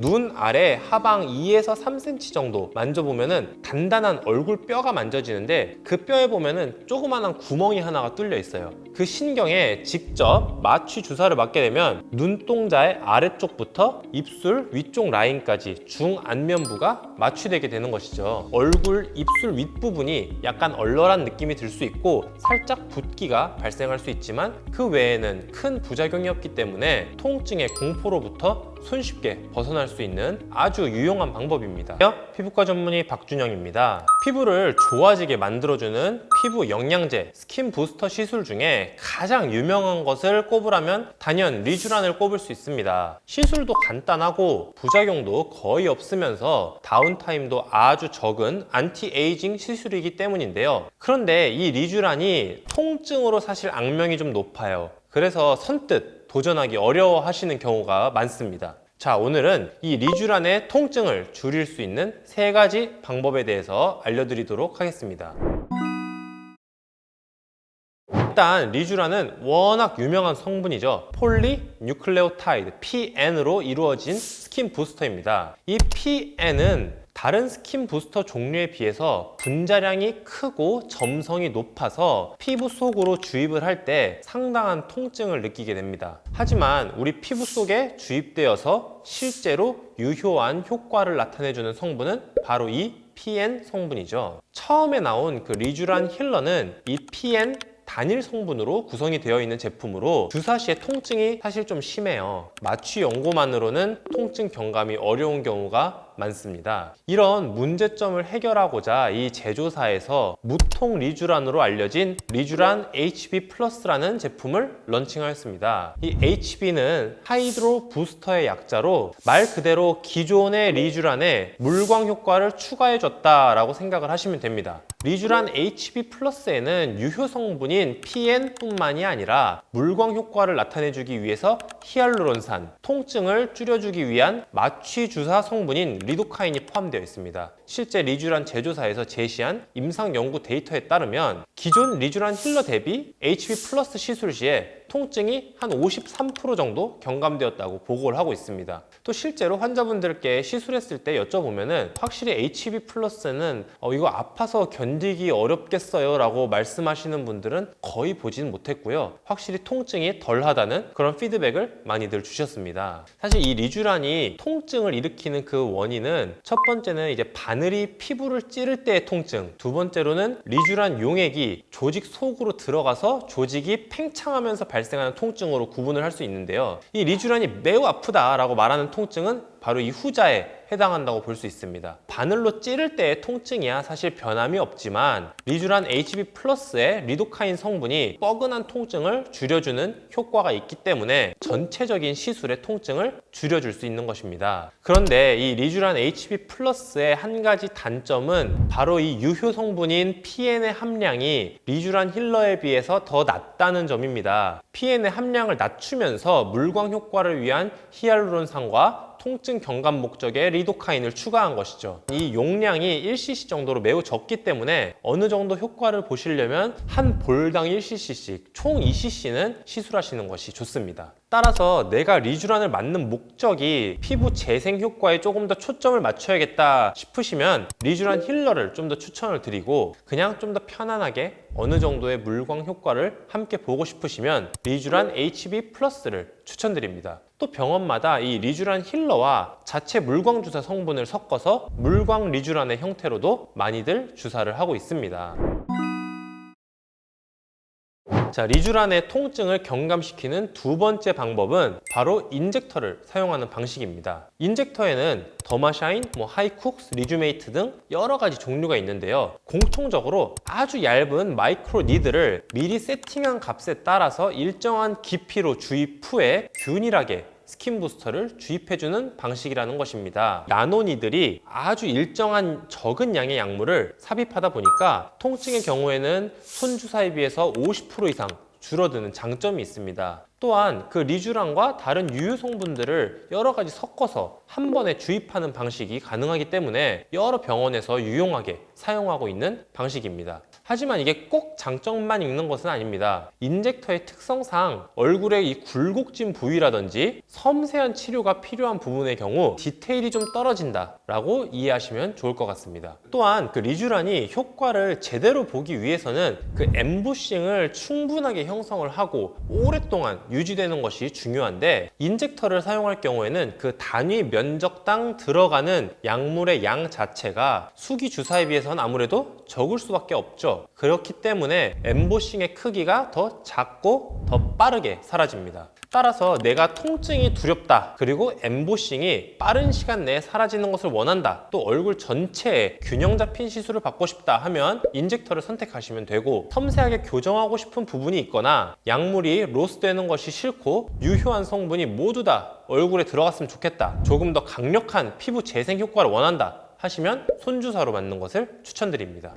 눈 아래 하방 2에서 3cm 정도 만져보면은 단단한 얼굴 뼈가 만져지는데 그 뼈에 보면은 조그만한 구멍이 하나가 뚫려 있어요. 그 신경에 직접 마취 주사를 맞게 되면 눈동자의 아래쪽부터 입술 위쪽 라인까지 중안면부가 마취되게 되는 것이죠. 얼굴, 입술 윗부분이 약간 얼얼한 느낌이 들 수 있고 살짝 붓기가 발생할 수 있지만 그 외에는 큰 부작용이 없기 때문에 통증의 공포로부터 손쉽게 벗어날 수 있는 아주 유용한 방법입니다. 피부과 전문의 박준영입니다. 피부를 좋아지게 만들어주는 피부 영양제, 스킨 부스터 시술 중에 가장 유명한 것을 꼽으라면 단연 리쥬란을 꼽을 수 있습니다. 시술도 간단하고 부작용도 거의 없으면서 다운타임도 아주 적은 안티에이징 시술이기 때문인데요. 그런데 이 리쥬란이 통증으로 사실 악명이 좀 높아요. 그래서 선뜻 도전하기 어려워하시는 경우가 많습니다. 자, 오늘은 이 리쥬란의 통증을 줄일 수 있는 3가지 방법에 대해서 알려드리도록 하겠습니다. 일단 리쥬란은 워낙 유명한 성분이죠. 폴리뉴클레오타이드 PN으로 이루어진 스킨 부스터입니다. 이 PN은 다른 스킨 부스터 종류에 비해서 분자량이 크고 점성이 높아서 피부 속으로 주입을 할 때 상당한 통증을 느끼게 됩니다. 하지만 우리 피부 속에 주입되어서 실제로 유효한 효과를 나타내주는 성분은 바로 이 PN 성분이죠. 처음에 나온 그 리쥬란 힐러는 이 PN 단일 성분으로 구성이 되어 있는 제품으로 주사 시에 통증이 사실 좀 심해요. 마취 연고만으로는 통증 경감이 어려운 경우가 많습니다. 이런 문제점을 해결하고자 이 제조사에서 무통 리쥬란으로 알려진 리쥬란 HB 플러스라는 제품을 런칭하였습니다. 이 HB는 하이드로 부스터의 약자로 말 그대로 기존의 리쥬란에 물광 효과를 추가해줬다라고 생각을 하시면 됩니다. 리쥬란 HB 플러스에는 유효 성분인 PN뿐만이 아니라 물광 효과를 나타내주기 위해서 히알루론산, 통증을 줄여주기 위한 마취 주사 성분인 리도카인이 포함되어 있습니다. 실제 리쥬란 제조사에서 제시한 임상 연구 데이터에 따르면 기존 리쥬란 힐러 대비 HB 플러스 시술 시에 통증이 한 53% 정도 경감되었다고 보고를 하고 있습니다. 또 실제로 환자분들께 시술했을 때 여쭤보면은 확실히 HB 플러스는 이거 아파서 견디기 어렵겠어요 라고 말씀하시는 분들은 거의 보지는 못했고요. 확실히 통증이 덜하다는 그런 피드백을 많이들 주셨습니다. 사실 이 리쥬란이 통증을 일으키는 그 원인은 첫 번째는 이제 바늘이 피부를 찌를 때의 통증, 두 번째로는 리쥬란 용액이 조직 속으로 들어가서 조직이 팽창하면서 발생하는 통증으로 구분을 할 수 있는데요. 이 리쥬란이 매우 아프다라고 말하는 통증은 바로 이 후자에 해당한다고 볼 수 있습니다. 바늘로 찌를 때의 통증이야 사실 변함이 없지만 리쥬란 HB 플러스의 리도카인 성분이 뻐근한 통증을 줄여주는 효과가 있기 때문에 전체적인 시술의 통증을 줄여줄 수 있는 것입니다. 그런데 이 리쥬란 HB 플러스의 한 가지 단점은 바로 이 유효 성분인 PN의 함량이 리쥬란 힐러에 비해서 더 낮다는 점입니다. PN의 함량을 낮추면서 물광 효과를 위한 히알루론산과 통증 경감 목적의 리도카인을 추가한 것이죠. 이 용량이 1cc 정도로 매우 적기 때문에 어느 정도 효과를 보시려면 한 볼당 1cc씩 총 2cc는 시술하시는 것이 좋습니다. 따라서 내가 리쥬란을 맞는 목적이 피부 재생 효과에 조금 더 초점을 맞춰야겠다 싶으시면 리쥬란 힐러를 좀 더 추천을 드리고 그냥 좀 더 편안하게 어느 정도의 물광 효과를 함께 보고 싶으시면 리쥬란 HB 플러스를 추천드립니다. 또 병원마다 이 리쥬란 힐러와 자체 물광 주사 성분을 섞어서 물광 리쥬란의 형태로도 많이들 주사를 하고 있습니다. 자, 리쥬란의 통증을 경감시키는 두 번째 방법은 바로 인젝터를 사용하는 방식입니다. 인젝터에는 더마샤인, 하이쿡스, 리쥬메이트 등 여러 가지 종류가 있는데요. 공통적으로 아주 얇은 마이크로 니들을 미리 세팅한 값에 따라서 일정한 깊이로 주입 후에 균일하게 스킨 부스터를 주입해주는 방식이라는 것입니다. 나노니들이 아주 일정한 적은 양의 약물을 삽입하다 보니까 통증의 경우에는 손주사에 비해서 50% 이상 줄어드는 장점이 있습니다. 또한 그 리쥬란과 다른 유효 성분들을 여러 가지 섞어서 한 번에 주입하는 방식이 가능하기 때문에 여러 병원에서 유용하게 사용하고 있는 방식입니다. 하지만 이게 꼭 장점만 있는 것은 아닙니다. 인젝터의 특성상 얼굴의 이 굴곡진 부위라든지 섬세한 치료가 필요한 부분의 경우 디테일이 좀 떨어진다 라고 이해하시면 좋을 것 같습니다. 또한 그 리쥬란이 효과를 제대로 보기 위해서는 그 엠보싱을 충분하게 형성을 하고 오랫동안 유지되는 것이 중요한데, 인젝터를 사용할 경우에는 그 단위 면적당 들어가는 약물의 양 자체가 수기 주사에 비해서는 아무래도 적을 수밖에 없죠. 그렇기 때문에 엠보싱의 크기가 더 작고 더 빠르게 사라집니다. 따라서 내가 통증이 두렵다, 그리고 엠보싱이 빠른 시간 내에 사라지는 것을 원한다, 또 얼굴 전체에 균형 잡힌 시술을 받고 싶다 하면 인젝터를 선택하시면 되고, 섬세하게 교정하고 싶은 부분이 있거나 약물이 로스되는 것이 싫고 유효한 성분이 모두 다 얼굴에 들어갔으면 좋겠다, 조금 더 강력한 피부 재생 효과를 원한다 하시면 손주사로 맞는 것을 추천드립니다.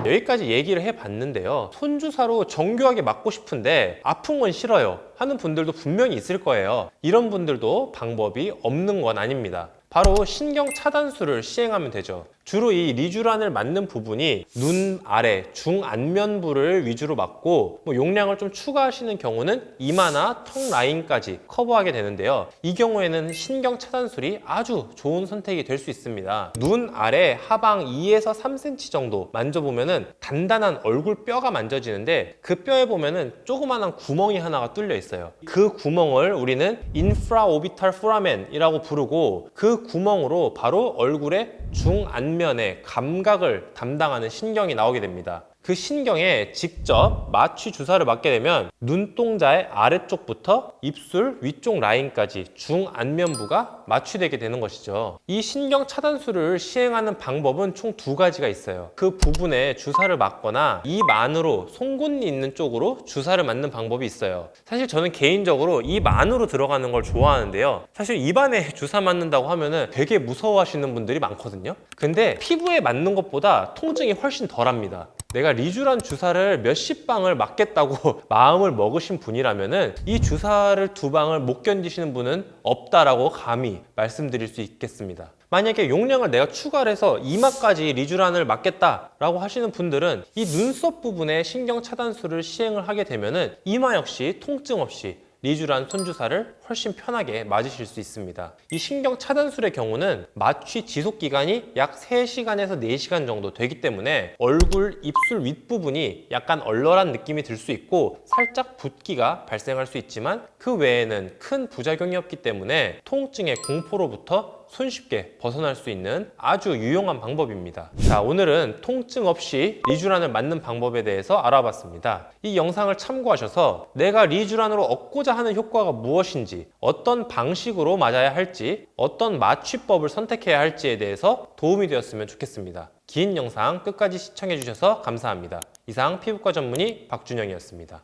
여기까지 얘기를 해봤는데요. 손주사로 정교하게 맞고 싶은데 아픈 건 싫어요 하는 분들도 분명히 있을 거예요. 이런 분들도 방법이 없는 건 아닙니다. 바로 신경 차단술을 시행하면 되죠. 주로 이 리쥬란을 맞는 부분이 눈 아래 중안면부를 위주로 맞고, 용량을 좀 추가하시는 경우는 이마나 턱 라인까지 커버하게 되는데요. 이 경우에는 신경 차단술이 아주 좋은 선택이 될 수 있습니다. 눈 아래 하방 2에서 3cm 정도 만져보면은 단단한 얼굴 뼈가 만져지는데, 그 뼈에 보면은 조그만한 구멍이 하나가 뚫려 있어요. 그 구멍을 우리는 인프라오비탈 포라멘이라고 부르고, 그 구멍으로 바로 얼굴의 중안면의 감각을 담당하는 신경이 나오게 됩니다. 그 신경에 직접 마취 주사를 맞게 되면 눈동자의 아래쪽부터 입술 위쪽 라인까지 중안면부가 마취되게 되는 것이죠. 이 신경 차단술을 시행하는 방법은 총 2가지가 있어요. 그 부분에 주사를 맞거나 입 안으로 송곳니 있는 쪽으로 주사를 맞는 방법이 있어요. 사실 저는 개인적으로 입 안으로 들어가는 걸 좋아하는데요. 사실 입 안에 주사 맞는다고 하면은 되게 무서워하시는 분들이 많거든요. 근데 피부에 맞는 것보다 통증이 훨씬 덜합니다. 내가 리쥬란 주사를 몇십 방을 맞겠다고 마음을 먹으신 분이라면은 이 주사를 2방을 못 견디시는 분은 없다라고 감히 말씀드릴 수 있겠습니다. 만약에 용량을 내가 추가를 해서 이마까지 리쥬란을 맞겠다라고 하시는 분들은 이 눈썹 부분에 신경 차단술을 시행을 하게 되면은 이마 역시 통증 없이 리쥬란 손주사를 훨씬 편하게 맞으실 수 있습니다. 이 신경 차단술의 경우는 마취 지속 기간이 약 3시간에서 4시간 정도 되기 때문에 얼굴, 입술 윗부분이 약간 얼얼한 느낌이 들 수 있고 살짝 붓기가 발생할 수 있지만, 그 외에는 큰 부작용이 없기 때문에 통증의 공포로부터 손쉽게 벗어날 수 있는 아주 유용한 방법입니다. 자, 오늘은 통증 없이 리쥬란을 맞는 방법에 대해서 알아봤습니다. 이 영상을 참고하셔서 내가 리쥬란으로 얻고자 하는 효과가 무엇인지, 어떤 방식으로 맞아야 할지, 어떤 마취법을 선택해야 할지에 대해서 도움이 되었으면 좋겠습니다. 긴 영상 끝까지 시청해 주셔서 감사합니다. 이상 피부과 전문의 박준영이었습니다.